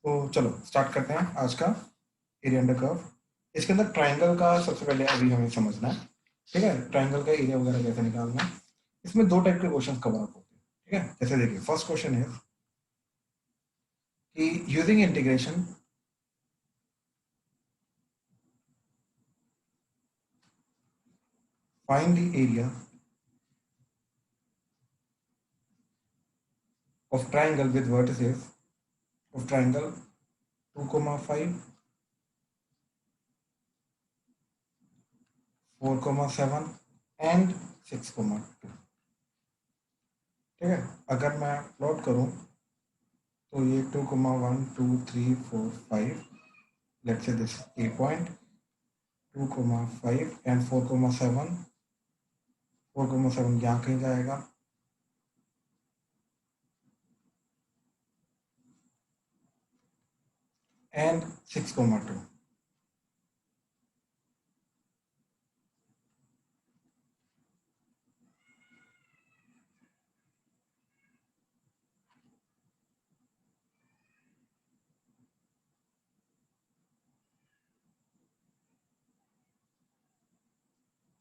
तो चलो स्टार्ट करते हैं आज का एरिया अंडर कर्व। इसके अंदर ट्राइंगल का सबसे पहले अभी हमें समझना है। ठीक है, ट्राइंगल का एरिया वगैरह कैसे निकालना है। इसमें दो टाइप के क्वेश्चन कवर अप होते हैं। ठीक है, जैसे देखिए फर्स्ट क्वेश्चन है कि using integration find the area of triangle with vertices of triangle 2,5, 4,7 and 6,2। ठीक है, अगर मैं प्लॉट करूं तो ये 2,1 2 3 4 5, let's say this A point 2,5 and 4,7, 4,7 यहाँ कहीं जाएगा एंड 6,2।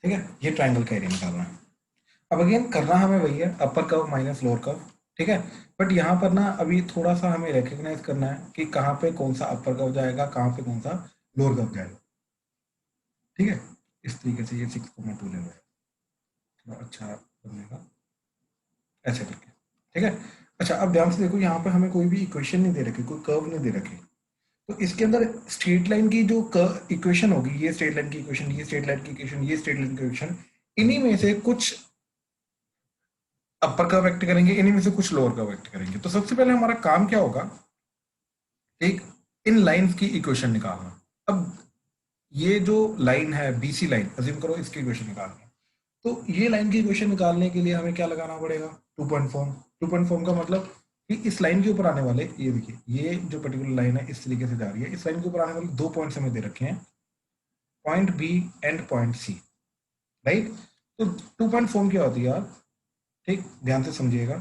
ठीक है, ये ट्राइंगल का एरिया निकालना है। अब अगेन करना हमें वही है, अपर कर्व माइनस लोअर कर्व। ठीक है, बट यहाँ पर ना अभी थोड़ा सा हमें रिकग्नाइज करना है कि कहाँ पे कौन सा अपर कर्व जाएगा, कहाँ पे कौन सा लोअर कर्व जाएगा। ठीक है, इस तरीके से ये 6,2 ले लो, थोड़ा अच्छा बनेगा ऐसे करके। ठीक है, अच्छा अब ध्यान से देखो, यहाँ पे हमें कोई भी इक्वेशन नहीं दे रखी, कोई कर्व नहीं दे रखी। तो इसके अंदर स्ट्रेट लाइन की जो इक्वेशन होगी, ये स्ट्रेट लाइन की इक्वेशन, ये स्ट्रेट लाइन की इक्वेशन, ये स्ट्रेट लाइन की इक्वेशन, इन्हीं में से कुछ अपर कर्व व्यक्त करेंगे, इन्हीं में से कुछ लोअर कर्व व्यक्त करेंगे। तो सबसे पहले हमारा काम क्या होगा, एक इन लाइंस की इक्वेशन निकालना। अब ये जो लाइन है बीसी लाइन, अज्यूम करो इसकी इक्वेशन निकालनी है। तो ये लाइन की इक्वेशन निकालने के लिए हमें क्या लगाना पड़ेगा, to point form. To point form का मतलब कि इस लाइन के ऊपर आने वाले, ये देखिए ये जो पर्टिकुलर लाइन है इस तरीके से जा रही है, इस लाइन के ऊपर आने वाले दो पॉइंट्स हमें दे रखे हैं, point B and point C. Right, तो टू पॉइंट फॉर्म क्या होती है यार, ठीक ध्यान से समझिएगा।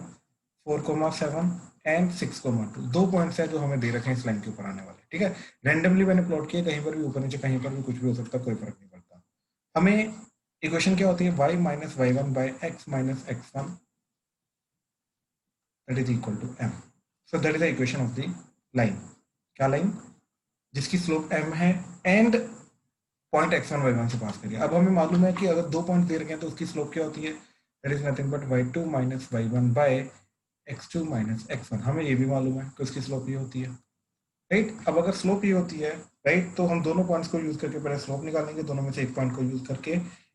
4,7 एंड 6,2 दो पॉइंट्स हैं जो हमें दे रखे हैं इस लाइन के ऊपर आने वाले। ठीक है, रैंडमली मैंने प्लॉट किया, कहीं पर भी ऊपर नीचे, कहीं पर भी कुछ भी हो सकता है, कोई फर्क नहीं पड़ता। हमें इक्वेशन क्या होती है, y minus y one by x minus x one that is equal to m। So that is the equation of the line. क्या लाइन, जिसकी स्लोप m है एंड पॉइंट x1 y1 से पास करिए। अब हमें मालूम है कि अगर दो पॉइंट दे रखे हैं तो उसकी स्लोप क्या होती है, that is nothing but y2 minus y1 by x2 minus x1। हमें ये भी मालूम है कि उसकी स्लोप ये होती है। राइट, अब अगर स्लोप ये होती है, राइट, तो हम दोनों पॉइंट्स को यूज करके पहले स्लोप निकालेंगे, दोनों में से एक पॉइंट को यूज करके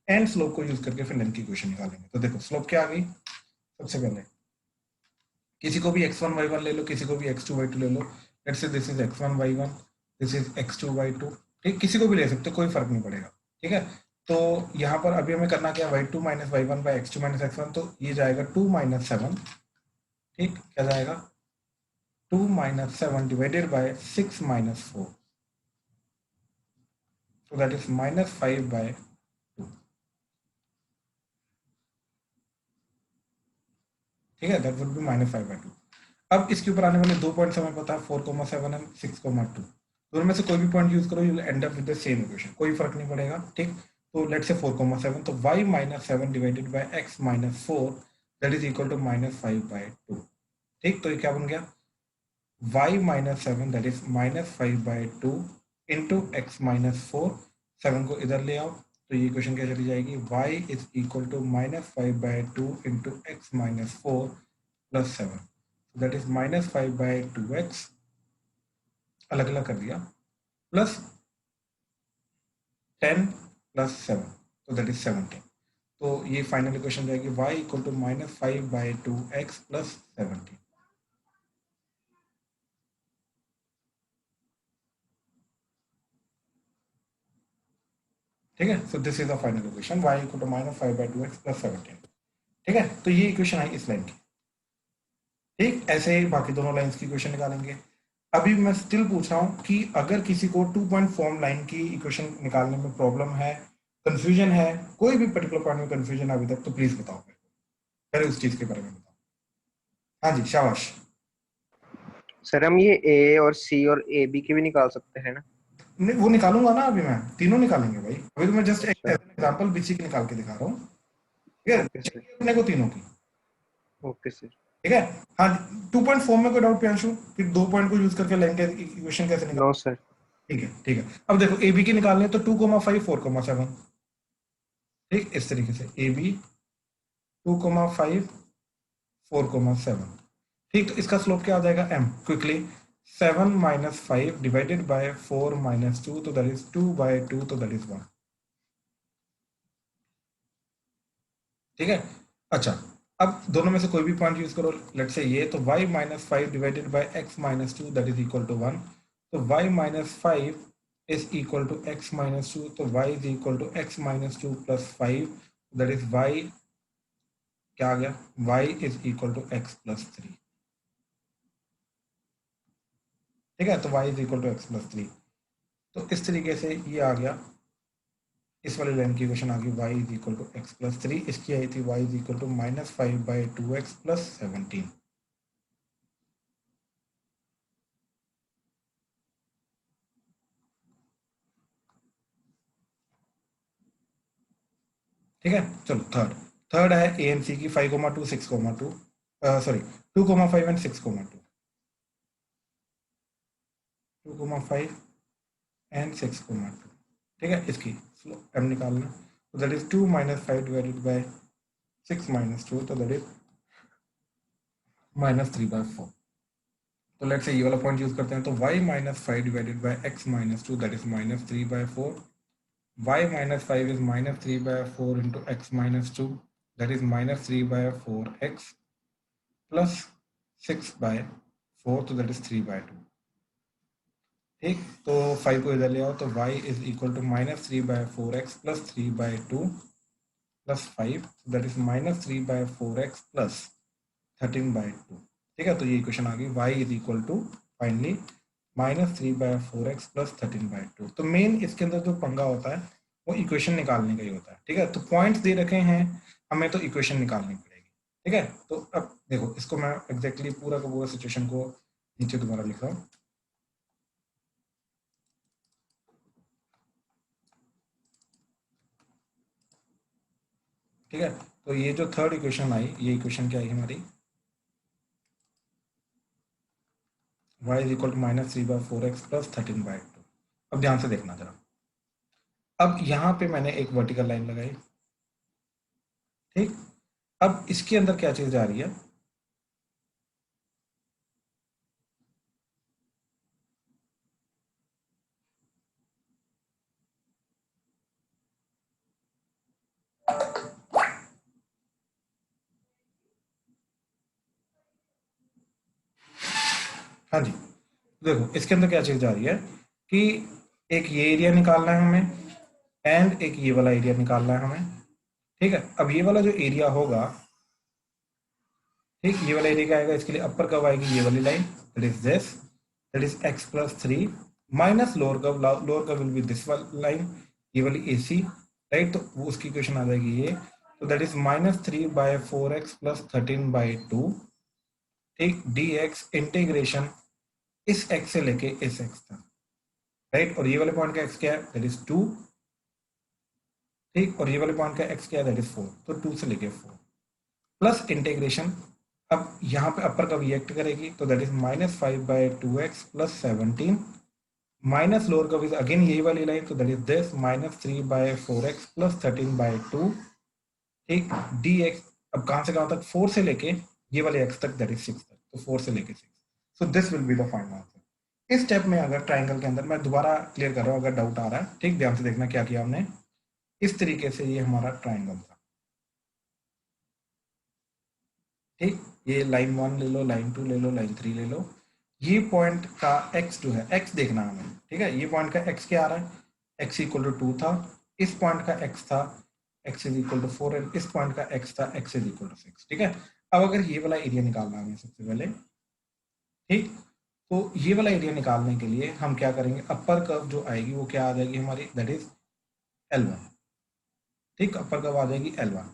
एंड स्लोप को यूज करके फिर लेंथ की इक्वेशन निकालेंगे। तो देखो स्लोप क्या आ गई, सबसे पहले किसी को भी x1 y1 ले लो, किसी को भी x2 y2 ले लो। Let's say this is x1 y1, this is x2 y2। ठीक, किसी को भी ले सकते हो, कोई फर्क नहीं पड़ेगा। ठीक है, तो यहाँ पर अभी हमें करना क्या, y2 minus y1 by x2 minus x1, तो ये जाएगा 2 माइनस 7। ठीक, क्या जाएगा, 2 minus 7 divided bye 6 minus 4, so that is minus 5 by 2। ठीक है, that would be minus 5 by 2। अब इसके ऊपर आने वाले दो पॉइंट्स हमें पता है, 4,7 एंड 6,2। दोनों में से कोई भी पॉइंट यूज करो, you will and up with the same equation, कोई फर्क नहीं पड़ेगा। ठीक, तो लेट्स से 4,7, तो y minus 7 divided by x minus 4 that is equal to minus 5 by 2। ठीक, तो ये क्या बन गया, y minus 7 that is minus 5 by 2 into x minus 4। 7 को इधर ले आओ, तो ये इक्वेशन क्या चली जाएगी, y is equal to minus 5 by 2 into x minus 4 plus 7, that is minus 5 by 2x, अलग अलग कर दिया, प्लस 10 प्लस 7, तो दैट इज 17। तो ये फाइनल इक्वेशन जाएगी y equal to minus 5 by 2x plus 17। ठीक है, so this is the final equation, y equal to minus 5 by 2x plus 17। ठीक है, तो ये इक्वेशन आई इस लाइन की। ठीक, ऐसे ही बाकी दोनों लाइंस की इक्वेशन निकालेंगे। अभी मैं स्टिल पूछ रहा हूँ कि अगर किसी को टू पॉइंट फॉर्म लाइन की इक्वेशन निकालने में प्रॉब्लम है, कंफ्यूजन है, कोई भी पर्टिकुलर पॉइंट में कंफ्यूजन है अभी तक, तो प्लीज बताओ मेरे को, पहले उस चीज के बारे में बताओ। हाँ जी, शाबाश। सर हम ये ए और सी और ए बी की भी निकाल सकते हैं ना? वो निकालूंगा ना, अभी मैं तीनों निकालेंगे भाई, अभी तो मैं जस्ट एक अच्छा। एग्जांपल बीसी की निकाल के दिखा रहा हूँ। ठीक है, ओके सर। चाहिए अपने को तीनों की। Okay sir. ठीक है। हाँ, 2.4 में कोई डाउट प्रियांशु कि 2 पॉइंट को यूज करके लाइन का इक्वेशन कैसे निकाल? No sir. ठीक है, ठीक है। अब देखो ए बी की निकालनी है तो 2,5 4,7। ठीक, इस तरीके से ए बी 2,5 4,7। ठीक, तो इसका स्लोप क्या आ जाएगा एम, क्विकली 7 - 5 डिवाइडेड बाय 4 - 2, तो दैट इज 2/2, तो दैट इज 1। ठीक है। अच्छा, अब दोनों में से कोई भी पॉइंट यूज करो, लेट्स से ये, तो y - 5 divided by x - 2 that is equal to 1। तो y - 5 is equal to x - 2, तो y is equal to x - 2 plus 5, that is y क्या आ गया, y is equal to x plus 3। ठीक है, तो y is equal to x plus 3। तो इस तरीके से ये आ गया, इस वाली लाइन की इक्वेशन आ गई y is equal to x plus 3। इसकी आई थी y is equal to -5/2x plus 17। ठीक है, चलो थर्ड। थर्ड है ए एंड सी की 5,2 6,2, सॉरी 2,5 एंड 6,2, 2,5 एंड 6,2। ठीक है, इसकी एम निकालना, तो दैट इज 2 - 5 डिवाइडेड बाय 6 - 2, तो दैट इज -3/4। तो लेट्स से ये वाला पॉइंट यूज करते हैं, तो y - 5 divided by x - 2 that is -3/4। y - 5 is -3/4 into x - 2, that is -3/4x plus 6/4, तो that is 3/2। ठीक, तो 5 को इधर ले आओ, तो y is equal to -3/4x plus 3/2 plus 5, that is -3/4x plus 13/2। ठीक है, तो ये इक्वेशन आ गई, y is equal to finally -3/4x plus 13/2। तो मेन इसके अंदर जो पंगा होता है वो इक्वेशन निकालने का ही होता है। ठीक है, तो पॉइंट्स दे रखे हैं हमें, तो इक्वेशन निकालनी पड़ेगी। ठीक है, तो अब देखो, इसको मैं एग्जैक्टली पूरा का पूरा सिचुएशन को नीचे दोबारा लिख रहा हूँ। ठीक है, तो ये जो थर्ड इक्वेशन आई, ये इक्वेशन क्या आई हमारी, y is equal to -3/4x plus 13/2। अब ध्यान से देखना जरा, अब यहाँ पे मैंने एक वर्टिकल लाइन लगाई। ठीक, अब इसके अंदर क्या चीज जा रही है, हाँ जी, देखो इसके अंदर क्या चीज जा रही है कि एक ये एरिया निकालना है हमें, एंड एक ये वाला एरिया निकालना है हमें। ठीक है, अब ये वाला जो एरिया होगा, ठीक, ये वाला एरिया क्या आएगा, इसके लिए अपर कब आएगी, ये वाली line, that is this, that is x plus 3 minus lower कब, लोअर कब विल बी दिस वाली लाइन, ये वाली AC। राइट, तो वो उसकी इक्वेशन आ जाएगी ये, तो दैट इज -3/4x प्लस 13/2। ठीक, dx इंटीग्रेशन इस x से लेके इस x तक। राइट, और ये वाले पॉइंट का x क्या है, दैट इज 2। ठीक, और ये वाले पॉइंट का x क्या है, दैट इज 4, तो 2 से लेके 4 प्लस इंटीग्रेशन। अब यहाँ पे अपर का रिएक्ट करेगी, तो that is -5/2x plus 17 minus lower का इज अगेन यही वाली लाइन, तो that is this -3/4x plus 13/2। ठीक, dx अब कहां से कहां तक, 4 से लेके ये वाले x तक, दैट इज 6 तक, तो 4 से लेके 6। So this will be the final answer. इस स्टेप में अगर ट्राइंगल के अंदर, मैं दोबारा क्लियर कर रहा हूँ अगर डाउट आ रहा है, ठीक, ध्यान से देखना क्या किया हमने। इस तरीके से ये हमारा ट्राइंगल था। ठीक, ये लाइन 1 ले लो, लाइन 2 ले लो, लाइन 3 ले लो। ये पॉइंट का x जो है, x देखना हमें। ठीक है, ये पॉइंट का x क्या आ रहा है, x इक्वल टू 2 था। इस पॉइंट का x था x is equal to 4, and इस पॉइंट का x था x इज इक्वल टू 6। ठीक है, अब अगर ये वाला एरिया निकालना है हमें सबसे पहले, ठीक, तो ये वाला एरिया निकालने के लिए हम क्या करेंगे, अपर कर्व जो आएगी वो क्या आ जाएगी हमारी, दैट इज L1। ठीक, अपर कर्व आ जाएगी L1।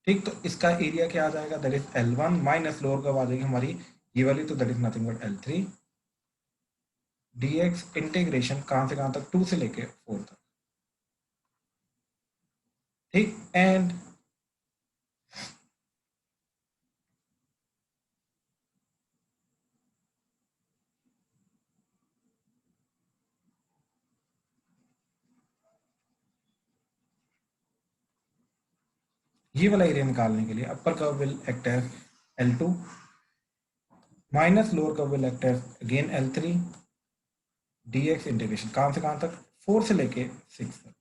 ठीक, तो इसका एरिया क्या आ जाएगा, that is L1 minus lower curve आ जाएगी हमारी ये वाली, तो that is nothing but L3। dx integration कहां से कहां तक, 2 से लेके 4 तक, ठीक। एंड ये वाला एरिया निकालने के लिए upper curve will act as L2 minus lower curve will act as again L3, dx integration कहां से कहां तक, 4 से लेके 6 तक।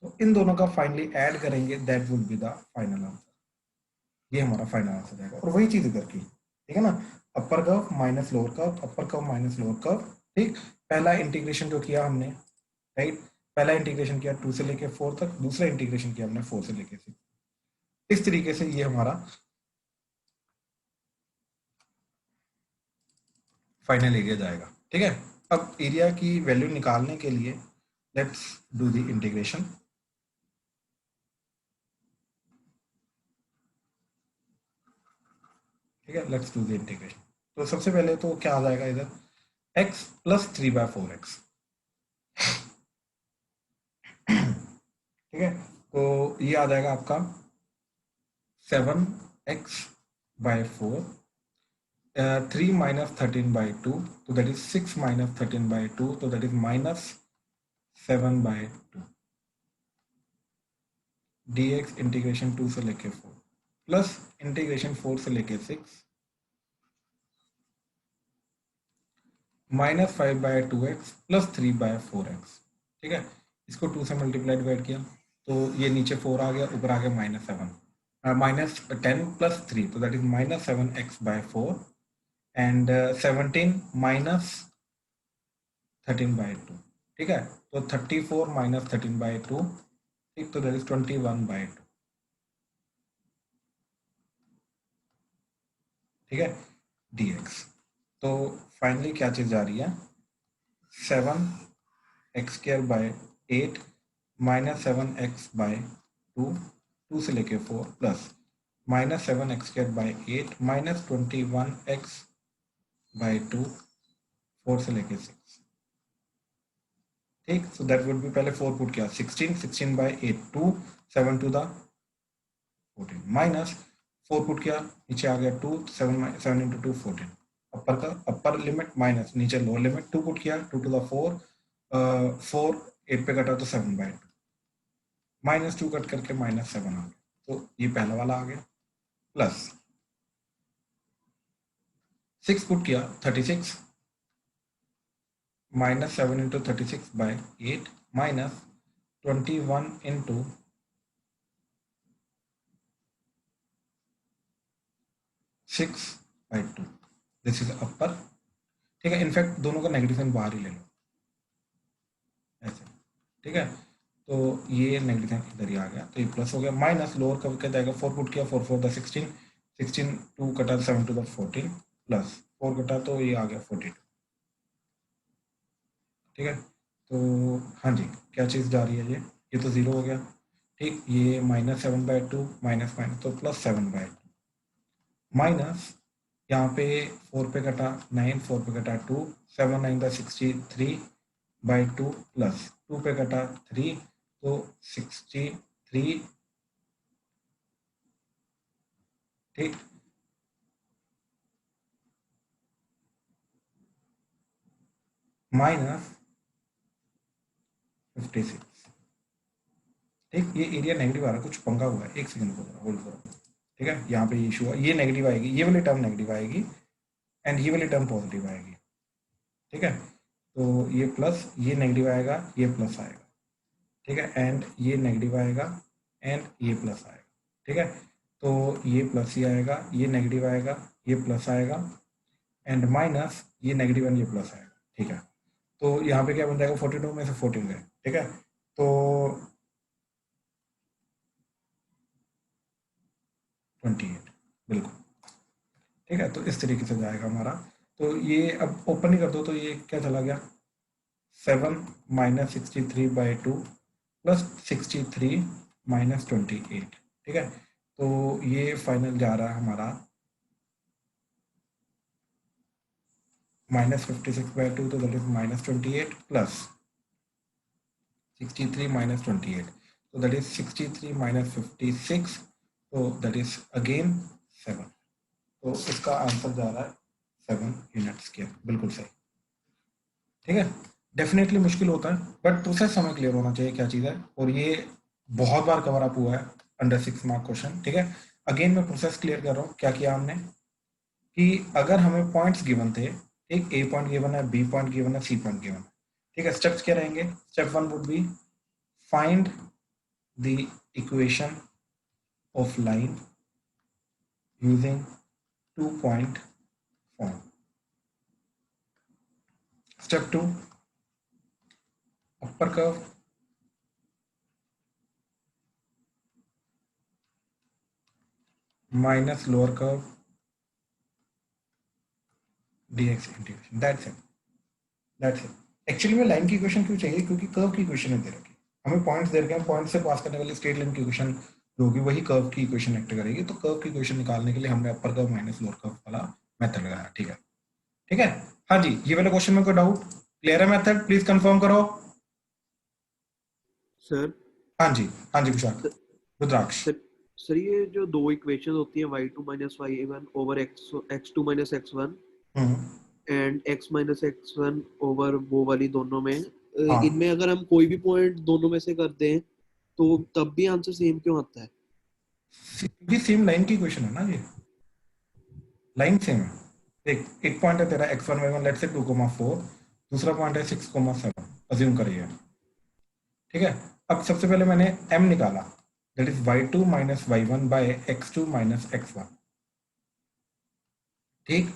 तो इन दोनों का फाइनली ऐड करेंगे, that would be the final answer. ये हमारा फाइनल आंसर जाएगा। और वही चीज इधर की, ठीक है ना, अपर कर्व माइनस लोअर कर्व, अपर कर्व माइनस लोअर कर्व, ठीक। पहला इंटीग्रेशन जो किया हमने, राइट, पहला इंटीग्रेशन किया 2 से लेके 4 तक, दूसरा इंटीग्रेशन किया हमने 4 से लेके 6। इस तरीके से ये हमारा फाइनल एरिया जाएगा, ठीक है। अब एरिया की वैल्यू निकालने के लिए लेट्स डू द इंटीग्रेशन, ठीक है, लेट्स डू द इंटीग्रेशन। तो सबसे पहले तो क्या आ जाएगा इधर, x प्लस 3/4x, ठीक है। तो ये आ जाएगा आपका 7x/4, 3 minus 13/2, तो that is 6 minus 13/2, तो that is minus 7/2, dx integration 2 से लेके 4 प्लस इंटीग्रेशन 4 से लेके 6 माइनस 5/2x प्लस 3/4x, ठीक है। इसको 2 से मल्टीप्लाई डिवाइड किया तो ये नीचे 4 आ गया, ऊपर आ गया -7, -10 प्लस 3, तो that is -7x/4 and 17 minus 13/2, ठीक है। तो 34 माइनस 13/2, ठीक, तो दैट इज 21/2, ठीक है, dx। तो फाइनली क्या चीज जा रही है, 7x² माइनस 7x/2, 2 से लेके 4 प्लस -7x² माइनस 21x/2, 4 से लेके 6, ठीक। सो दैट वुड बी, पहले 4 पुट किया 16, 16/8 2, 7 to the 14 माइनस 4 पुट किया, नीचे आ गया 2, 7 7 into 2 14, अपर का अपर लिमिट माइनस नीचे लोअर लिमिट, 2 पुट किया 2 to the 4, 4 8 पे कटा तो 7/2, माइनस 2 कट करके -7 आ गया, तो ये पहला वाला आ गया, प्लस 6 पुट किया 36, minus 7 into 36/8 minus 21 into 6/2, this is upper, ठीक है। इनफैक्ट दोनों का नेगेटिव साइन बाहर ही ले लो, ऐसे, ठीक है। तो ये नेगेटिव साइन इधर ही आ गया, तो ये प्लस हो गया, माइनस लोअर का क्या जाएगा, 4 पुट किया 4 4 द 16, 16 2 कटा 7 to the 14 प्लस 4 कटा तो ये आ गया 42, ठीक है। तो हाँ जी, क्या चीज़ जा रही है, ये तो ज़ीरो हो गया, ठीक। ये -7/2 माइनस माइनस तो +7/2 माइनस, यहाँ पे 4 पे कटा 9, 4 पे कटा 2, 7 9 द 63/2 प्लस 2 पे कटा 3, तो 63, ठीक, माइनस 56, ठीक। ये एरिया नेगेटिव आ रहा है, कुछ पंगा हुआ है, एक सेकंड को होल्ड करो, ठीक है। यहाँ पे इशू है, ये नेगेटिव आएगी, ये वाली टर्म नेगेटिव आएगी एंड ये वाली टर्म पॉजिटिव आएगी, ठीक है। तो ये प्लस, ये नेगेटिव आएगा, ये प्लस आएगा, ठीक है, एंड ये नेगेटिव आएगा एंड ये प्लस आएगा, ठीक है। तो ये प्लस ही आएगा, ये नेगेटिव आएगा, ये प्लस आएगा एंड माइनस ये नेगेटिव एंड ये प्लस आएगा, ठीक है। तो यहाँ पे क्या बन जाएगा, 42 में से 14 गए, ठीक है। तो 28, बिल्कुल, ठीक है। तो इस तरीके से जाएगा हमारा। तो ये अब ओपन ही कर दो, तो ये क्या चला गया, 7 माइनस 63/2 प्लस 63 माइनस 28, ठीक है। तो ये फाइनल जा रहा है हमारा माइनस 56/2, तो that is -28 plus 63 minus 28, so that is 63 minus 56, so that is again 7, तो इसका आंसर जा रहा है 7 यूनिट स्केयर, बिल्कुल सही। ठीक है, डेफिनेटली मुश्किल होता है बट प्रोसेस हमें क्लियर होना चाहिए क्या चीज़ है, और ये बहुत बार कवर अप हुआ है अंडर 6 मार्क क्वेश्चन। ठीक है, अगेन मैं प्रोसेस क्लियर कर रहा हूँ। क्या किया हमने कि अगर हमें पॉइंट्स गिवन थे, ठीक, ए पॉइंट गिवन है, बी पॉइंट गिवन है, सी पॉइंट गिवन है, ठीक है, स्टेप्स क्या रहेंगे? Step 1 would be find the equation of line using 2-point form. Step 2, upper curve minus lower curve dx integration. That's it. That's it. Actually में line की equation क्यों चाहिए? क्योंकि कर्व की इक्वेशन है दे रखी, हमें पॉइंट्स दे रखे हैं, पॉइंट से पास करने वाली स्ट्रेट लाइन की इक्वेशन जो होगी वही कर्व की इक्वेशन एक्ट करेगी, तो कर्व की इक्वेशन निकालने के लिए हमने अपर कर्व माइनस लोअर कर्व वाला मेथड लगाया। ठीक है, ठीक है, हाँ जी, ये वाले क्वेश्चन में कोई डाउट? क्लियर है मेथड? प्लीज कंफर्म करो सर। हाँ जी, हाँ जी कुशाक, रुद्राक्ष। सर ये जो दो इक्वेशन होती है y2 minus y1 over x2 minus x1 and x minus x1 over वो वाली दोनों में, हाँ। इनमें अगर हम कोई भी पॉइंट दोनों में से करते हैं तो तब भी आंसर सेम क्यों आता है? क्योंकि सेम लाइन की इक्वेशन है ना, ये लाइन सेम है। देख, एक पॉइंट है तेरा x1 y1 लेट्स से 2,4, दूसरा पॉइंट है 6,7, अज्यूम करिए। ठीक है, अब सबसे पहले मैंने m निकाला, that is y2 minus y1 by x2 minus x1। ठीक,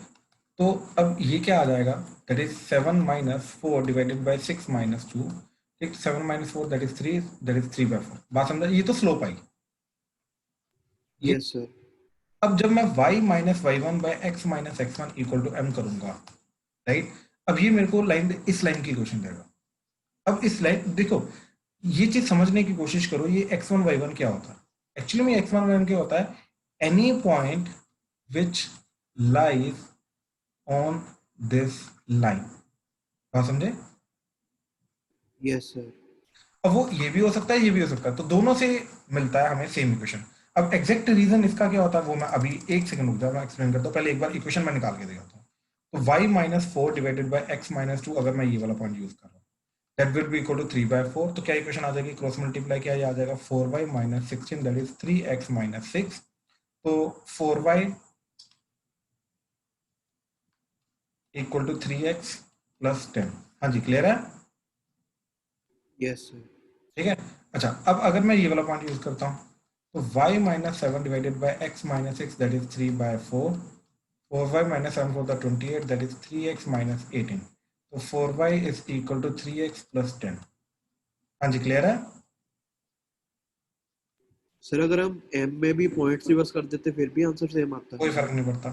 तो अब ये क्या आ जाएगा? That is 7 minus 4 divided by 6 minus 2। ठीक, 7 minus 4 that is 3, that is 3/4। बात समझा? ये तो स्लोप आई। Yes sir. अब जब मैं y minus y1 by x minus x1 equal to m करूंगा, राइट, अब ये मेरे को लाइन, इस लाइन की क्वेश्चन देगा। अब इस लाइन देखो, ये चीज समझने की कोशिश करो, ये x1 y1 क्या होता है? एक्चुअली में x1 y1 क्या होता है? Any point which lies on this line. बात समझे? Yes sir. अब वो ये भी हो सकता है, ये भी हो सकता है, तो दोनों से मिलता है हमें सेम इक्वेशन। अब एग्जैक्ट रीजन इसका क्या होता है वो मैं अभी एक सेकंड रुक जाओ, मैं एक्सप्लेन करता हूँ। पहले एक बार इक्वेशन में निकाल के दिखाता हूँ। तो y minus 4 divided by x minus 2, अगर मैं ये वाला पॉइंट यूज कर रहा हूँ, that will be equal to 3/4। तो क्या इक्वेशन आ जाएगी? क्रॉस मल्टीप्लाई क्या आ जाएगा? 4y minus 16 that is 3x minus 6। तो 4y equal to 3x plus 10। हाँ जी, क्लियर है? Yes sir. ठीक है, अच्छा, अब अगर मैं ये वाला पॉइंट यूज करता हूँ, तो y minus 7 divided by x minus 6 that is 3/4। 4y minus 7 for the 28 that is 3x minus 18, तो 4y is equal to 3x plus 10। हाँ जी, क्लियर है? सर अगर हम m में भी पॉइंट्स रिवर्स कर देते फिर भी आंसर सेम आता है? कोई फर्क नहीं पड़ता,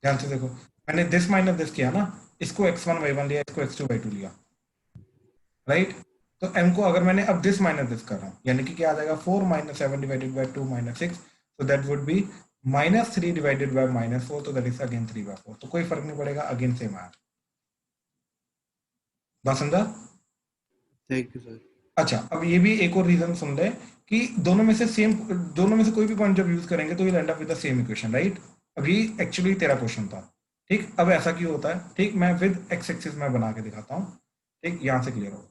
ध्यान से देखो, मैंने दिस माइनस दिस किया ना, इसको x1 y1 लिया, इसको x2 y2 लिया, राइट। तो m को अगर मैंने अब दिस माइनस दिस कर रहा हूँ, यानी कि क्या आ जाएगा? 4 minus 7 divided bye 2 minus 6, so that would be -3 divided by -4, तो दैट इज अगेन 3/4। तो कोई फर्क नहीं पड़ेगा, अगेन सेम आया। बात समझा? Thank you sir. अच्छा, अब ये भी एक और रीजन सुन ले कि दोनों में से सेम, दोनों में से कोई भी पॉइंट जब यूज करेंगे तो will and up with the same equation, right. अभी एक्चुअली तेरा क्वेश्चन था, ठीक। अब ऐसा क्यों होता है? ठीक, मैं विद एक्स एक्सिस में बना के दिखाता हूँ, ठीक, यहां से क्लियर होगा।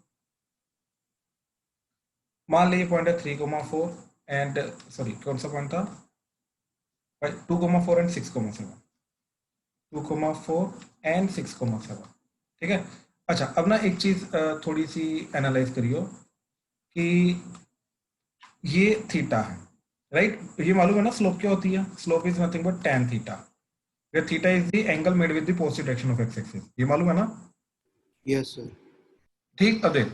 मान लीजिए पॉइंट है 3,4 एंड सॉरी कौन सा पॉइंट था? 2,4 एंड 6,7, 2,4 एंड 6,7, ठीक है। अच्छा, अब ना एक चीज थोड़ी सी एनालाइज करियो कि ये थीटा है, राइट। ये मालूम है ना स्लोप क्या होती है? Slope is nothing but tan theta, where theta is the angle made with the positive direction of x axis. ये मालूम है ना? Yes sir. ठीक। अब देख,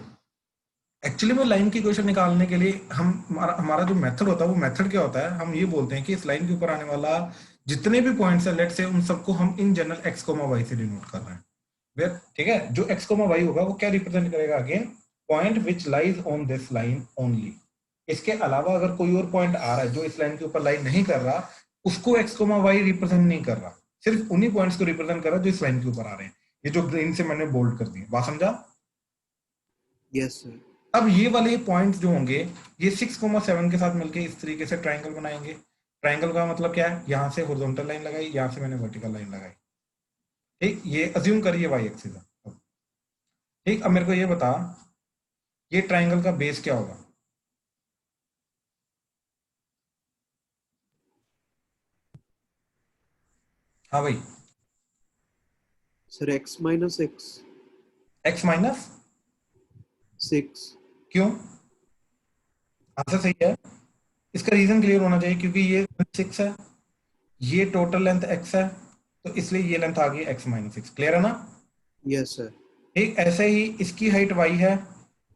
एक्चुअली में लाइन की इक्वेशन निकालने के लिए हम हमारा जो मेथड होता है वो मेथड क्या होता है? हम ये बोलते हैं कि इस लाइन के ऊपर आने वाला जितने भी पॉइंट्स है, लेट से उन सबको हम इन जनरल x, y से डिनोट कर रहे हैं, वेयर, ठीक है। जो x, y होगा वो क्या रिप्रेजेंट करेगा? Again point which lies on this line only. इसके अलावा अगर कोई और पॉइंट आ रहा है जो इस लाइन के ऊपर लाइन नहीं कर रहा, उसको x, y रिप्रेजेंट नहीं कर रहा, सिर्फ उन्हीं पॉइंट्स को रिप्रेजेंट कर रहा है जो इस लाइन के ऊपर आ रहे हैं। ये जो ग्रीन से मैंने बोल्ड कर दिए, बात समझा? Yes sir. अब ये वाले पॉइंट्स जो होंगे ये 6,7 के साथ मिलके इस तरीके से ट्राइंगल बनाएंगे। ट्राइंगल का मतलब क्या है, यहाँ से हॉरिजॉन्टल लाइन लगाई, यहाँ से मैंने वर्टिकल लाइन लगाई। ठीक, ये अज्यूम करिए वाई एक्सिस है। ठीक, अब मेरे को ये बता, ये ट्राइंगल का बेस क्या होगा? हाँ भाई, sir x minus x x minus 6। क्यों? आंसर सही है। इसका रीजन क्लियर होना चाहिए, क्योंकि ये 6 है, ये टोटल लेंथ x है, तो इसलिए ये लेंथ आ गई x माइनस 6। क्लियर है ना? Yes sir. ठीक, ऐसे ही इसकी हाइट y है,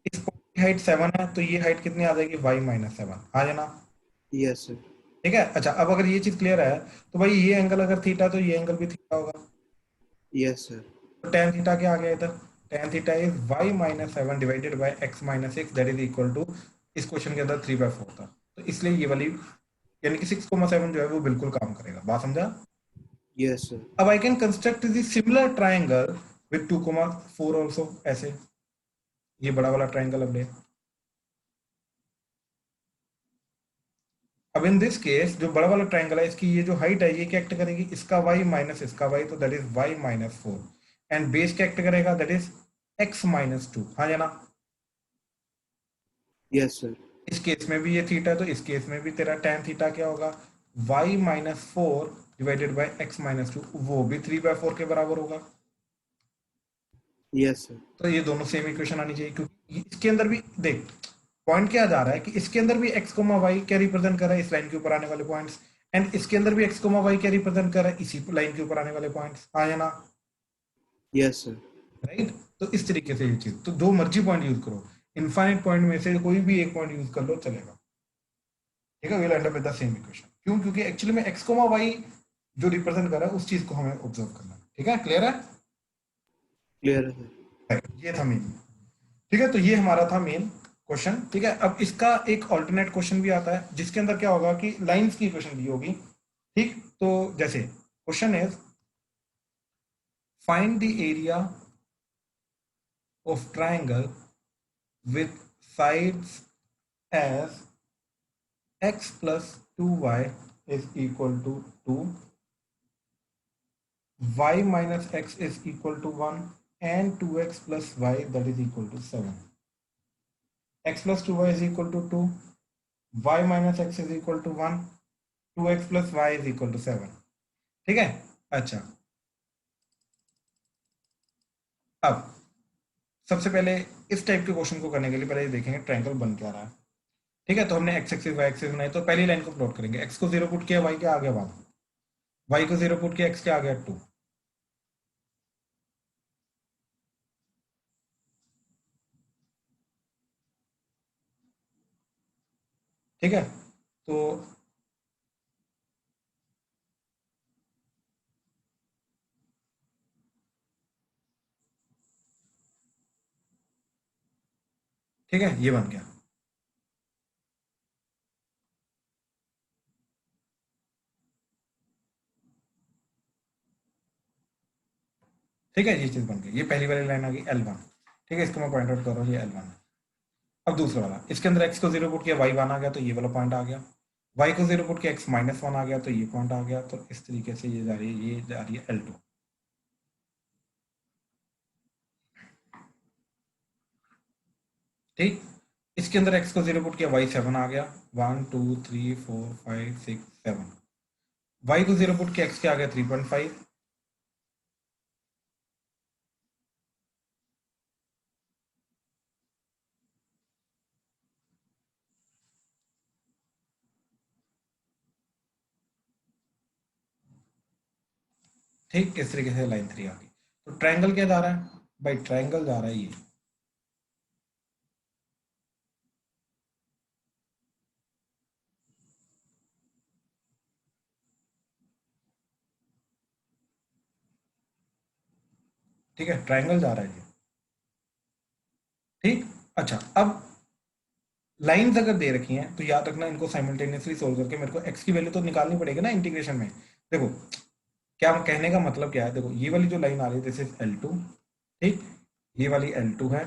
इस पॉइंट की हाइट 7 है, तो ये हाइट कितनी आ जाएगी? y माइनस 7 आ जाना। Yes sir. ठीक है, अच्छा अब अगर ये चीज क्लियर है तो भाई ये एंगल अगर थीटा तो ये एंगल भी थीटा होगा। Yes sir. तो tan थीटा क्या आ गया इधर? tan theta is y minus 7 divided by x minus 6 that is equal to, इस क्वेश्चन के अंदर 3/4 था, तो इसलिए ये वाली यानी कि 6,7 जो है वो बिल्कुल काम करेगा। बात समझा? Yes sir. अब I can construct the similar triangle with 2,4 also, ऐसे ये बड़ा वाला ट्राइंगल अब ले। अब इन दिस केस जो बड़ा वाला ट्राइंगल है इसकी ये जो हाइट है ये क्या एक्ट करेगी? इसका y माइनस इसका y, तो that is y minus 4, and base क्या एक्ट करेगा? That is x minus 2। हाँ या ना? Yes sir. इस केस में भी ये थीटा है, तो इस केस में भी तेरा tan थीटा क्या होगा? y minus 4 divided by x minus 2, वो भी 3/4 के बराबर होगा। Yes sir. तो ये दोनों सेम इक्वेशन आनी चाहिए, क्योंकि इसके अंदर भी देख पॉइंट क्या जा रहा है कि इसके अंदर भी x कोमा वाई क्या रिप्रेजेंट कर रहा है? इस लाइन के ऊपर आने वाले पॉइंट्स, एंड इसके अंदर भी x कोमा वाई क्या रिप्रेजेंट कर रहा है? इसी लाइन के ऊपर आने वाले पॉइंट्स। हाँ या ना? Yes sir. राइट, तो इस तरीके से ये चीज, तो दो मर्जी पॉइंट यूज करो, इनफाइनाइट पॉइंट में से कोई भी एक पॉइंट यूज कर लो चलेगा। ठीक है, will and up with the same equation. क्यों? क्योंकि एक्चुअली में x कोमा वाई जो रिप्रेजेंट कर रहा है उस चीज को हमें ऑब्जर्व करना है। ठीक है, क्लियर है? क्लियर है सर। Right, ये था मेन। ठीक है, तो ये हमारा था मेन क्वेश्चन। ठीक है, अब इसका एक ऑल्टरनेट क्वेश्चन भी आता है जिसके अंदर क्या होगा कि लाइंस की इक्वेशन दी होगी। ठीक, तो जैसे question is find the area of triangle with sides as x plus 2y is equal to 2, y minus x is equal to 1, and 2x plus y that is equal to 7. x plus 2y is equal to 2, y minus x is equal to 1, 2x plus y is equal to 7. ठीक है, अच्छा अब सबसे पहले इस type के question को करने के लिए पहले ये देखेंगे ट्रायंगल बन क्या रहा है। ठीक है, तो हमने x एक्सिस y एक्सिस बनाई, तो पहली लाइन को प्लॉट करेंगे। x को 0 पुट किया, y क्या आ गया 1, y को 0 पुट किया, x क्या आ गया 2। ठीक है, तो ठीक है, ये बन गया। ठीक है, ये चीज बन गई, ये पहली वाली लाइन आ गई L1। ठीक है, इसको मैं पॉइंट आउट कर रहा हूँ, ये L1 है। अब दूसरा वाला, इसके अंदर x को 0 पुट किया, y 1 आ गया, तो ये वाला पॉइंट आ गया। y को 0 पुट किया, x माइनस 1 आ गया, तो ये पॉइंट आ गया। तो इस तरीके से ये जा रही है, ये जा रही है L2। ठीक, इसके अंदर x को 0 पुट किया, y 7 आ गया, 1 2 3 4 5 6 7। y को 0 पुट किया, x क्या आ गया 3.5। ठीक, इस तरीके से लाइन 3 आ गई। तो ट्रायंगल क्या जा रहा है भाई? ट्रायंगल जा रहा है ये। ठीक है, ट्रायंगल जा रहा है ये। ठीक, अच्छा अब लाइंस अगर दे रखी हैं तो याद रखना इनको साइमल्टेनियसली सोल्व करके मेरे को x की वैल्यू तो निकालनी पड़ेगी ना इंटीग्रेशन में। देखो क्या कहने का मतलब क्या है, देखो ये वाली जो लाइन आ रही है दिस इज L2, ठीक, ये वाली L2 है,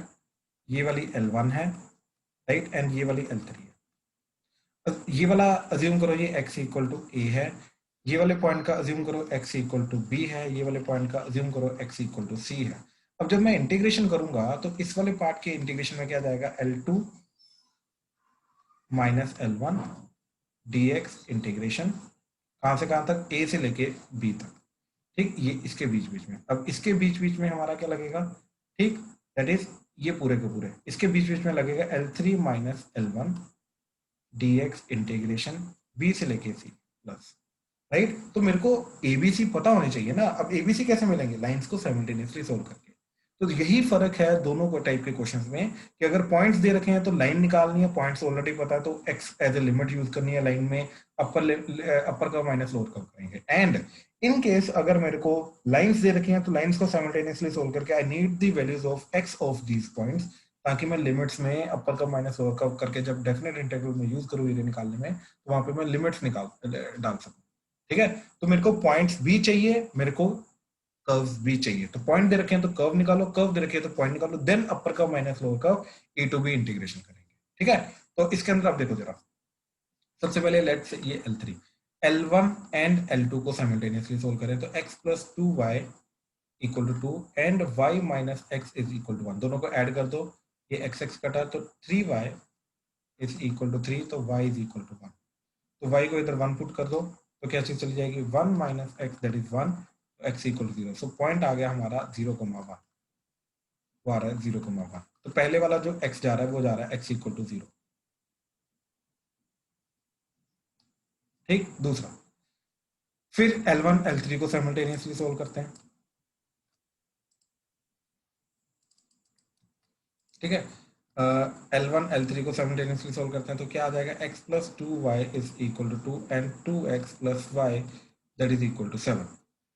ये वाली L1 है, राइट, एंड ये वाली L3 है। ये वाला अज्यूम करो ये x इक्वल टू ए है, ये वाले पॉइंट का अज्यूम करो x इक्वल टू बी है, ये वाले पॉइंट का अज्यूम करो x इक्वल टू सी है। अब जब मैं इंटीग्रेशन करूंगा तो इस वाले पार्ट के इंटीग्रेशन में क्या जाएगा, L2 minus L1 dx integration कहां से कहां तक, a से लेके b तक, ठीक, ये इसके बीच बीच में। अब इसके बीच बीच में हमारा क्या लगेगा, ठीक, दैट इज ये पूरे के पूरे, इसके बीच बीच में लगेगा L3 minus L1 dx integration b से लेके c प्लस, राइट। तो मेरे को एबीसी पता होने चाहिए ना। अब एबीसी कैसे मिलेंगे, लाइंस को साइमल्टेनियसली सोल्व करके। तो यही फर्क है दोनों को टाइप के क्वेश्चंस में, कि अगर पॉइंट्स दे रखे हैं तो लाइन निकालनी है, पॉइंट्स ऑलरेडी पता है तो x as a limit use करनी है लाइन में, अपर का माइनस लोअर का करेंगे। एंड इन केस अगर मेरे को लाइंस दे रखी हैं तो लाइंस को साइमल्टेनियसली सोल्व करके I need the values of x of these points, ताकि मैं लिमिट्स में अपर का माइनस लोअर का करके जब डेफिनेट इंटीग्रल में यूज करूँ एरिया निकालने में, तो वहां पे मैं लिमिट्स निकाल डाल सकूँ, ठीक है। तो मेरे को पॉइंट्स भी चाहिए, मेरे को कर्व्स भी चाहिए। तो पॉइंट दे रखे हैं तो कर्व निकालो, कर्व दे रखे हैं तो पॉइंट निकालो, then upper curve minus lower curve a to b integration करेंगे, ठीक है। तो इसके अंदर आप देखो जरा, सबसे पहले लेट्स से ये L3 L1 एंड L2 को साइमल्टेनियसली सोल्व करें तो x plus 2y equal to 2 and y minus x is equal to 1, दोनों को ऐड कर दो, ये x x कटा तो 3y इज इक्वल टू 3, तो y इज इक्वल टू 1, तो y को इधर 1 पुट कर दो तो क्या चीज चली जाएगी, 1 minus x that is 1, x equal to 0। So point आ गया हमारा 0,1, वो आ रहा है 0,1। तो पहले वाला जो x जा रहा है वो जा रहा है x इक्वल टू 0, ठीक। दूसरा, फिर L1 L3 को साइमल्टेनियसली सोल्व करते हैं, ठीक है। L1 L3 को साइमल्टेनियसली सोल्व करते हैं तो क्या आ जाएगा, x plus 2y is equal to 2 and 2x plus y that is equal to 7।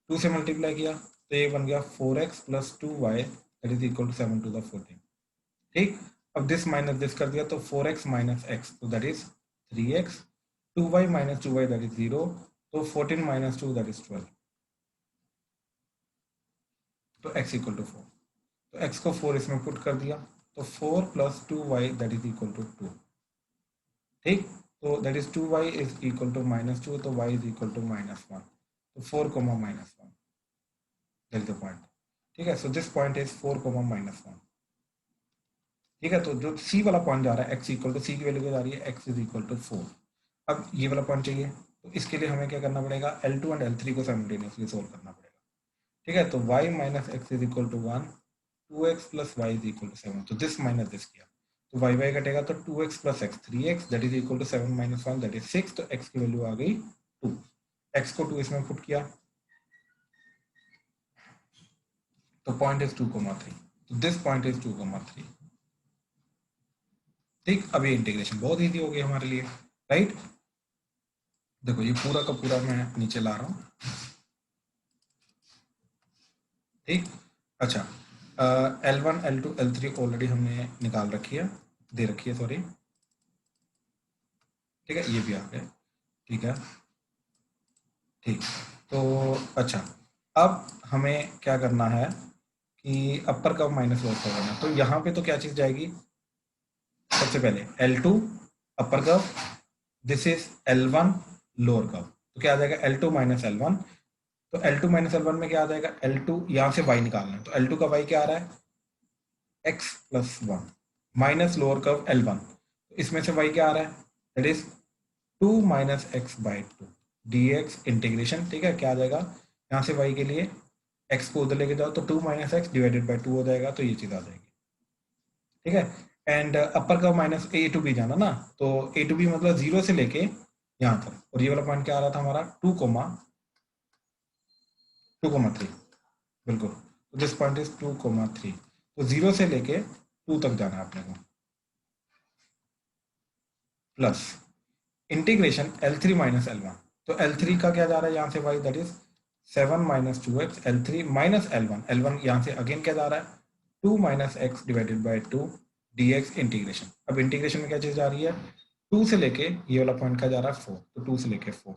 2 से मल्टीप्लाई किया तो ये बन गया 4x plus 2y that is equal to 7 to the 14, ठीक। अब दिस माइनस दिस कर दिया तो 4x माइनस x तो that is 3x, 2y minus 2y that is 0, तो 14 माइनस 2 दैट इज 12, तो x इक्वल टू 4। तो x को 4 इसमें पुट कर दिया तो 4 plus 2y that is equal to 2, ठीक। तो that is 2y is equal to minus 2, तो y is equal to minus 1, तो 4 comma minus 1 that is the point, ठीक है। So this point is 4 comma minus 1, ठीक है। तो जो c वाला पॉइंट जा रहा है x इक्वल टू c की वैल्यू क्या जा रही है, x इज इक्वल टू 4। अब ये वाला पॉइंट चाहिए तो इसके लिए हमें क्या करना पड़ेगा, L2 एंड L3 को साइमल्टेनियसली सोल्व करना पड़ेगा, ठीक है। तो y minus x is equal to 1, 2x plus y is equal to 7, तो दिस माइनस दिस किया तो y y कटेगा तो 2x plus x 3x that is equal to 7 minus 1 that is 6, तो x की वैल्यू आ गई 2, x को 2 इसमें पुट किया तो पॉइंट इज 2,3, तो दिस पॉइंट इज 2,3, ठीक। अब ये इंटीग्रेशन बहुत इजी हो गई हमारे लिए, राइट। देखो ये पूरा का पूरा मैं नीचे ला रहा हूँ, ठीक। अच्छा, L1 L2 L3 ऑलरेडी हमने निकाल रखी है, दे रखी है, सॉरी, ठीक है। ये भी आ गया, ठीक है, ठीक। तो अच्छा, अब हमें क्या करना है कि अपर कर्व माइनस लोअर कर्व करना है। तो यहाँ पे तो क्या चीज जाएगी, सबसे पहले L2 upper curve, this is L1 lower curve, तो क्या आ जाएगा L2 माइनस L1, तो L2 माइनस L1 में क्या आ जाएगा, L2 यहाँ से y निकालना है तो L2 का y क्या आ रहा है, x plus 1 minus lower curve L1, तो इसमें से y क्या आ रहा है, that is 2 minus x by 2 dx integration, ठीक है। क्या आ जाएगा, यहाँ से y के लिए x को उधर लेके जाओ तो 2 माइनस एक्स डिवाइडेड बाई 2 हो जाएगा, तो ये चीज आ जाएगी, ठीक है। And upper curve minus a to b जाना ना, तो a टू b मतलब 0 से लेके यहाँ तक, और ये वाला पॉइंट क्या आ रहा था हमारा 2,3, बिल्कुल। तो दिस पॉइंट इज 2,3, तो 0 से लेके 2 तक जाना है अपने को, plus integration L3 minus L1, तो L3 का क्या जा रहा है यहाँ से y that is 7 minus 2x, L3 minus L1, L1 यहाँ से अगेन क्या जा रहा है 2 minus x divided by 2 dx integration. अब इंटीग्रेशन में क्या चीज जा रही है, 2 से लेके ये वाला पॉइंट का जा रहा है 4, तो 2 से लेके 4,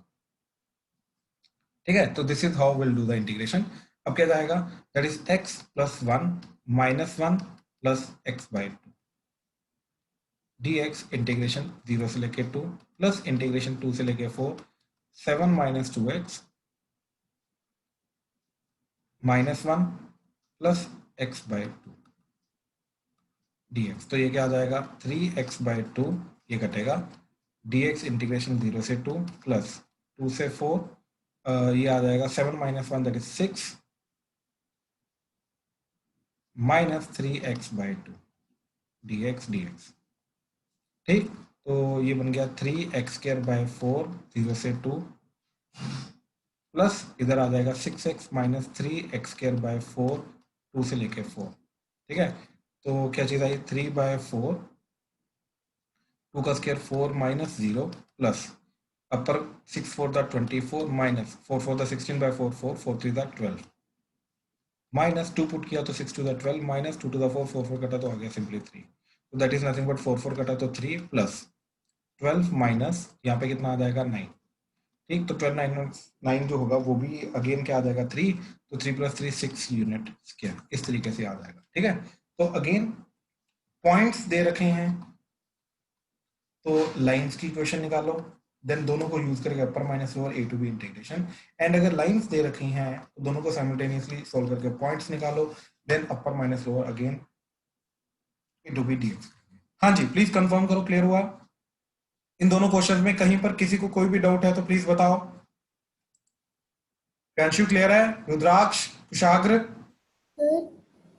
ठीक है, तो this is how will do the integration. अब क्या जाएगा, that is x plus 1 minus 1 plus x by 2 dx integration 0 से लेके 2 प्लस इंटीग्रेशन 2 से लेके 4 7 minus 2x minus 1 plus x by 2 dx। तो ये क्या आ जाएगा 3x बाई 2, ये कटेगा, dx इंटीग्रेशन 0 से 2 प्लस 2 से 4, ये आ जाएगा 7 minus 1 that is 6 minus 3x by 2 dx dx। ठीक, तो ये बन गया 3x स्क्वायर बाई 4 0 से 2 प्लस इधर आ जाएगा 6x minus 3x square by 4 2 से लेके 4। ठीक है, तो क्या चीज़ आई 3 बाय 4 2 का square 4 minus 0 plus upper 6 4 the 24 minus 4 4 the 16 by 4 4 4 3 the 12 minus 2 put किया तो 6 to the 12 minus 2 to the 4 4 4 कटा तो आ गया सिंपली 3। तो दैट इज नथिंग बट 4 4 कटा तो 3 प्लस 12 माइनस यहाँ पे कितना आ जाएगा 9। ठीक, तो 12 9 जो होगा वो भी अगेन क्या आ जाएगा 3, तो 3 प्लस 3 6 यूनिट स्क्वायर, इस तरीके से आ जाएगा। ठीक है, तो अगेन पॉइंट्स दे रखे हैं तो लाइंस की इक्वेशन निकालो, देन दोनों को यूज करके upper minus lower a to b integration, and अगर लाइंस दे रखी हैं तो दोनों को साइमल्टेनियसली सॉल्व करके पॉइंट्स निकालो, then upper minus lower again a to b dx. हाँ जी, प्लीज कंफर्म करो क्लियर हुआ। इन दोनों क्वेश्चन में कहीं पर किसी को कोई भी डाउट है तो प्लीज बताओ। प्रियांशु क्लियर है, रुद्राक्ष, कुशाग्र? सर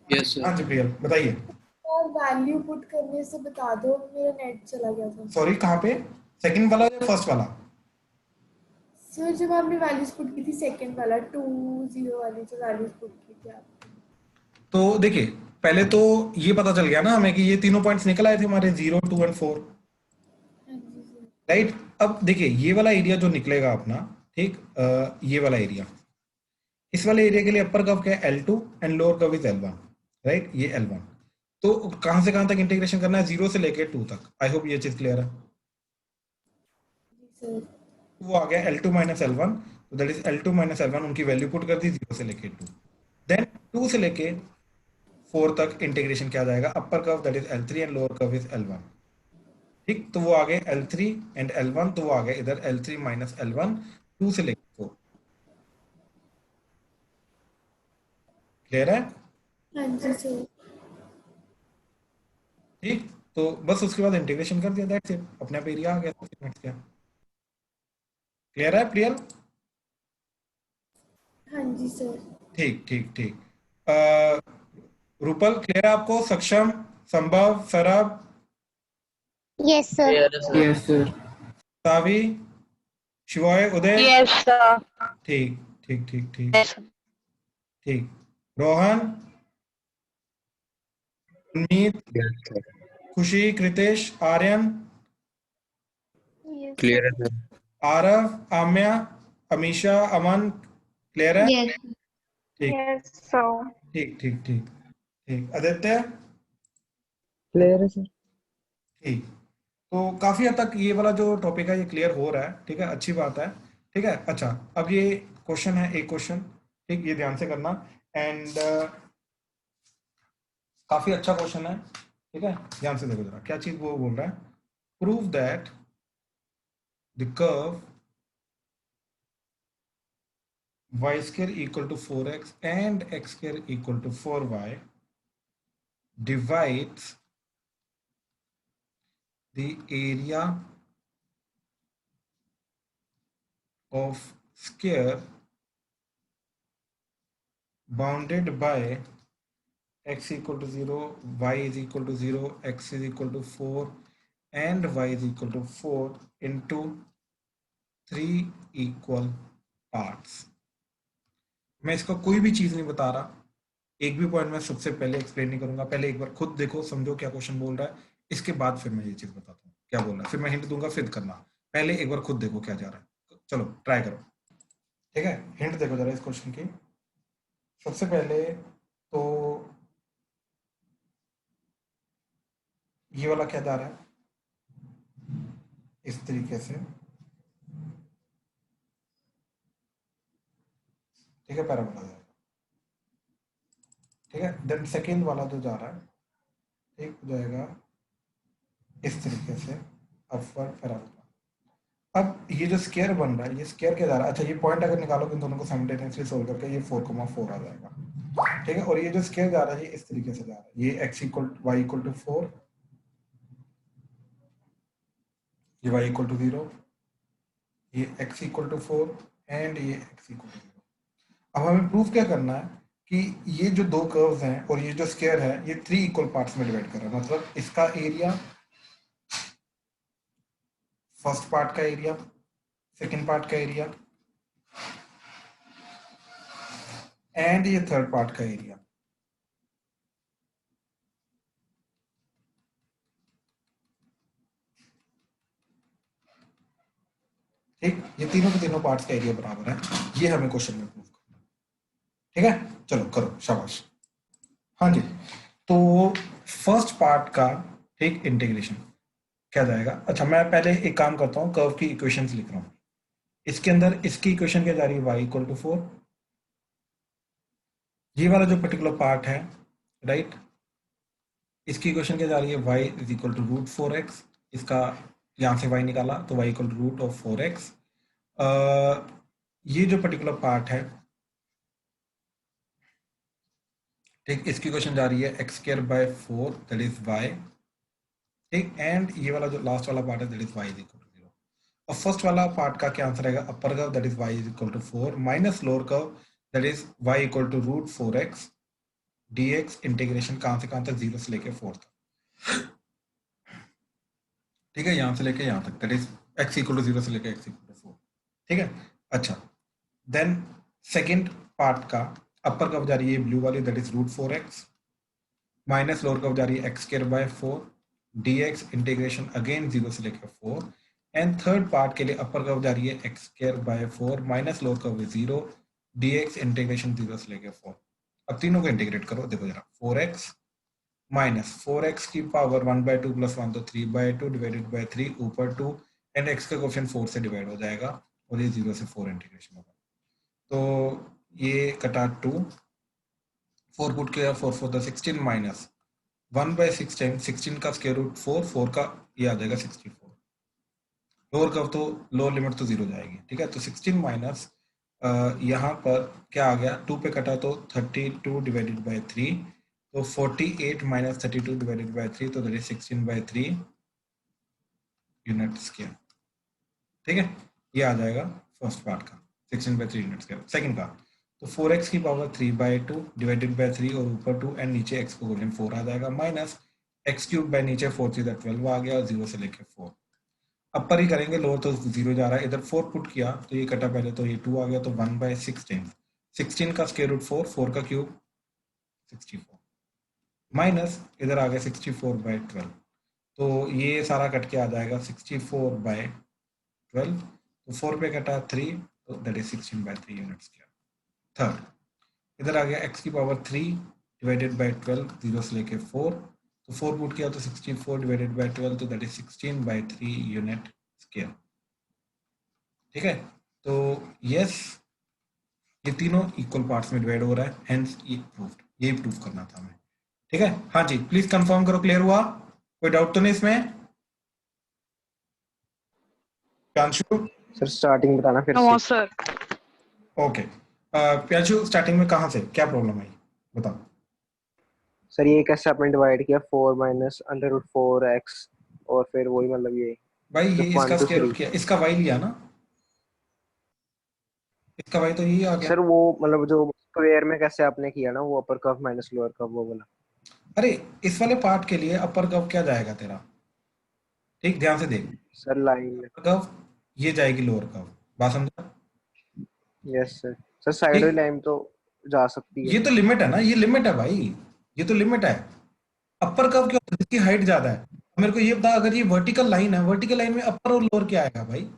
यस हाँ सर। जी प्रियल बताइए। और वैल्यू पुट करने से बता दो, मेरा नेट चला गया था। सॉरी कहाँ पे, सेकंड वाला या फर्स्ट वाला? सर जब आपने वैल्यूज पुट की थी सेकंड वाला 2 0 वाली जो वैल्यूज पुट की थी आपने। तो देखिए, पहले तो ये पता चल गया ना हमें कि ये तीनों पॉइंट्स निकल आए थे हमारे 0 2 एंड 4, हाँ जी सर। राइट। अब देखिए ये वाला एरिया जो निकलेगा अपना, ठीक, ये वाला एरिया, इस वाले एरिया के लिए अपर कर्व क्या है L2 and lower curve is L1, right, ये L1। तो कहां से कहां तक इंटीग्रेशन करना है, 0 से लेके 2 तक। आई होप ये चीज क्लियर है। जी सर। वो आ गया L2 माइनस L1, तो that is L2 minus L1, उनकी वैल्यू पुट कर दी 0 से लेके 2, देन 2 से लेके 4 तक इंटीग्रेशन किया जाएगा, अपर curve that is L3 and lower curve is L1। ठीक, तो वो आ गए L3 एंड L1, तो वो आ गए इधर L3 माइनस L1 2 से लेके 4। क्लियर है? हाँ जी सर। ठीक, तो बस उसके बाद इंटीग्रेशन कर दिया, दैट्स इट, अपने आप एरिया आ गया, तो फिर क्या। क्लियर है प्रियल? हाँ जी सर। ठीक ठीक ठीक। रूपल क्लियर है आपको, सक्षम, संभव, Sarab, Yes, sir. Yes sir. Saavi, Shivay, Uday? Yes, sir. ठीक ठीक ठीक ठीक Yes. ठीक। Rohan, उन्मीत, Yes, sir. Khushi, Kritesh, Aryan, Yes, Clear sir. है सर। आरव, आम्या, अमीशा, अमन, क्लियर है? Yes. ठीक Yes, sir. ठीक ठीक ठीक ठीक। आदित्य? क्लियर है सर। ठीक, तो काफी हद तक ये वाला जो टॉपिक है ये क्लियर हो रहा है, ठीक है, अच्छी बात है। ठीक है, अच्छा, अब ये क्वेश्चन है, एक क्वेश्चन, ठीक, ये ध्यान से करना, एंड काफी अच्छा क्वेश्चन है, ठीक है, ध्यान से देखो जरा क्या चीज वो बोल रहा है। Prove that the curve y square equal to 4x and x square equal to 4y divides the area of square bounded by x equal to 0, y is equal to 0, x is equal to 4 and y is equal to 4 into 3 equal parts। मैं इसका कोई भी चीज नहीं बता रहा, एक भी पॉइंट मैं सबसे पहले एक्सप्लेन नहीं करूंगा, पहले एक बार खुद देखो समझो क्या क्वेश्चन बोल रहा है, इसके बाद फिर मैं ये चीज बताता हूँ क्या बोल रहा है, फिर मैं हिंट दूंगा फिर करना। पहले एक बार खुद देखो क्या जा रहा है, चलो ट्राई करो। ठीक है, हिंट देखो जरा इस क्वेश्चन की। सबसे पहले तो ये वाला क्या जा रहा है, इस तरीके से, ठीक है, पैराबोला जाएगा। ठीक है, देन सेकेंड वाला जो जा रहा है, ठीक हो जाएगा इस तरीके से अपवर्ड पैराबोला। अब ये जो स्क्वायर बन रहा है, ये स्क्वायर क्या जा रहा है, अच्छा ये पॉइंट अगर निकालोगे इन दोनों को साइमल्टेनियसली सोल्व करके, ये 4,4 आ जाएगा। ठीक है, और ये जो स्क्वायर जा रहा है ये इस तरीके से जा रहा है, ये x equal y equal to 4, ये y इक्वल टू 0, ये x इक्वल टू 4 एंड ये x इक्वल टू 0। अब हमें प्रूफ क्या करना है कि ये जो दो कर्व्स हैं और ये जो स्क्वायर है ये 3 इक्वल पार्ट्स में डिवाइड कर रहा है, मतलब इसका एरिया, फर्स्ट पार्ट का एरिया, सेकंड पार्ट का एरिया एंड ये थर्ड पार्ट का एरिया। ठीक, ये तीनों के तीनों पार्ट्स का एरिया बराबर है, ये हमें क्वेश्चन में प्रूफ करना है। ठीक है, चलो करो, शाबाश। हाँ जी, तो फर्स्ट पार्ट का ठीक इंटीग्रेशन क्या जाएगा, अच्छा मैं पहले एक काम करता हूँ, कर्व की इक्वेशंस लिख रहा हूँ। इसके अंदर इसकी इक्वेशन क्या जा रही है, y इक्वल टू 4, ये वाला जो पर्टिकुलर पार्ट है राइट, इसकी इक्वेशन क्या जा रही है, y is equal to root 4x, इसका यहाँ से y निकाला तो y equal to root of 4x। ये जो पर्टिकुलर पार्ट है ठीक, इसकी इक्वेशन जा रही है x square by 4 that is y। ठीक, एंड ये वाला जो लास्ट वाला पार्ट है that is y is equal to 0। और फर्स्ट वाला पार्ट का क्या आंसर आएगा, upper curve that is y is equal to 4 minus lower curve that is y equal to root 4x dx, integration कहां से कहां तक, 0 से लेके 4 तक। ठीक है, यहां से लेके यहां तक that is x equal to 0 से लेके x इक्वल टू 4। ठीक है, अच्छा देन सेकंड पार्ट का अपर कर्व जा रही है ब्लू वाली that is root 4x minus lower curve जा रही है x square by 4 dx, integration again 0 से लेकर 4। एंड थर्ड पार्ट के लिए अपर कर्व जा रही है x square by 4 minus lower curve है 0 dx, इंटीग्रेशन 0 से लेकर 4। अब तीनों को इंटीग्रेट करो, देखो जरा, 4x माइनस 4x की पावर 1/2 प्लस 1 तो 3/2 डिवाइडेड बाय 3 ऊपर 2 एंड x का कोएफिशिएंट 4 से डिवाइड हो जाएगा और ये 0 से 4 इंटीग्रेशन होगा, तो ये कटा 2, 4 पुट किया 4 4 16 माइनस 1/6 टाइम्स 16 का स्क्वायर रूट 4, 4 का ये आ जाएगा 64। लोअर कर्व तो लोअर लिमिट तो 0 जाएगी। ठीक है, तो 16 माइनस यहाँ पर क्या आ गया, 2 पे कटा तो 32 डिवाइडेड बाय 3, तो 48 माइनस 32 डिवाइडेड बाय 3 तो दैट इज 16/3 यूनिट स्क्वायर। ठीक है, ये आ जाएगा फर्स्ट पार्ट का 16/3 यूनिट स्क्वायर। सेकंड का तो 4x की पावर 3/2 डिवाइडेड बाय 3 और ऊपर 2 एंड नीचे x को कोएफिशिएंट 4 आ जाएगा माइनस x क्यूब बाय नीचे 4 3 12 आ गया और 0 से लेके 4। अपर ही करेंगे, लोअर तो 0 जा रहा है, इधर 4 पुट किया तो ये कटा पहले तो ये 2 आ गया, तो 1/6 टाइम्स 16 का स्क्वायर रूट 4, 4 का क्यूब 64 माइनस इधर आ गया 64/12, तो ये सारा कट के आ जाएगा 64/12, तो 4 पे कटा 3 तो that is 16/3 unit square. Third इधर आ गया x की पावर 3 डिवाइडेड बाय 12 0 से लेके 4, तो 4 पुट किया तो 64 डिवाइडेड बाय 12 तो दैट इज 16/3 यूनिट स्क्वायर। ठीक है, तो यस ये तीनों इक्वल पार्ट्स में डिवाइड हो रहा है, हेंस ये प्रूव्ड, ये प्रूव करना था हमें। ठीक है, हाँ जी प्लीज कंफर्म करो, क्लियर हुआ, कोई डाउट तो नहीं इसमें? प्यांशु सर स्टार्टिंग बताना फिर नो से। सर। ओके, प्यांशु स्टार्टिंग में कहाँ से क्या प्रॉब्लम आई बताओ। सर ये कैसे आपने डिवाइड किया 4 माइनस अंडर रूट 4x और फिर वही मतलब ये भाई ये जो 1 इसका to स्क्वायर रूट 3। किया, इसका y लिया ना, इसका y तो यही आ गया। सर वो मतलब जो स्क्वायर में कैसे आपने किया ना, वो अपर कर्व माइनस लोअर कर्व वो वाला। अरे इस वाले पार्ट के लिए अपर कर्व क्या जाएगा तेरा, ठीक ध्यान से देख, सर लाइन में। अपर कर्व ये जाएगी लोअर कर्व, बात समझा? Yes sir. सर साइड ठीक, वाली लाइन तो जा सकती है। ये तो लिमिट है ना, ये लिमिट है भाई, ये तो लिमिट है। अपर कर्व क्या होता है, जिसकी हाइट ज्यादा है। मेरे को ये बता, अगर ये वर्टिकल लाइन है, वर्टिकल लाइन में अपर और लोअर क्या आएगा भाई?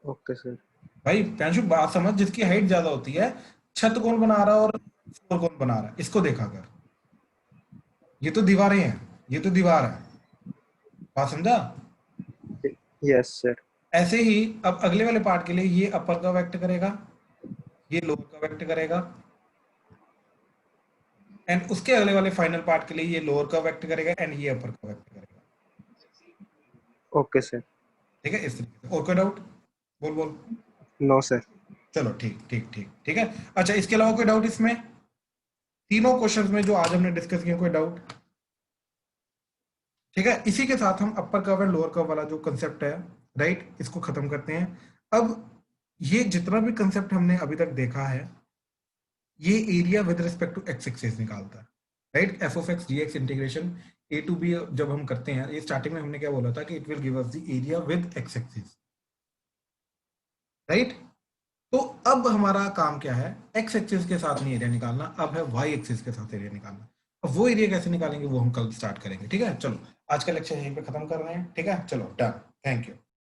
Okay sir. भाई प्यांशु बात समझ, जिसकी हाइट ज्यादा होती है, छत कौन बना रहा है और फ्लोर कौन बना रहा है, इसको देखा कर। ये तो दीवारें हैं, ये तो दीवार है, बात समझा? Yes sir. ऐसे ही अब अगले वाले पार्ट के लिए ये अपर कर्व एक्ट करेगा, ये लोअर कर्व एक्ट करेगा, एंड उसके अगले वाले फाइनल पार्ट के लिए ये लोअर कर्व एक्ट करेगा एंड ये अपर कर्व एक्ट करेगा। Okay sir. ठीक है, इस तरीके से। और कोई डाउट? बोल बोल। No sir. चलो ठीक ठीक ठीक ठीक है। अच्छा, इसके अलावा कोई डाउट इसमें? तीनों क्वेश्चंस में जो आज हमने डिस्कस किए, कोई डाउट? ठीक है, इसी के साथ हम upper curve and lower curve वाला जो कंसेप्ट है, राइट, इसको खत्म करते हैं। अब ये जितना भी कंसेप्ट हमने अभी तक देखा है, ये area with respect to x axis निकालता है, right. F of x g x integration a to b जब हम करते हैं, ये स्टार्टिंग में हमने क्या बोला था कि it will give us the area with x axis, right. तो अब हमारा काम क्या है? एक्स एक्सिस के साथ नहीं एरिया निकालना, अब है वाई एक्सिस के साथ एरिया निकालना। अब वो एरिया कैसे निकालेंगे वो हम कल स्टार्ट करेंगे। ठीक है, चलो आज का लेक्चर यहीं पे खत्म कर रहे हैं। ठीक है, चलो डन, थैंक यू।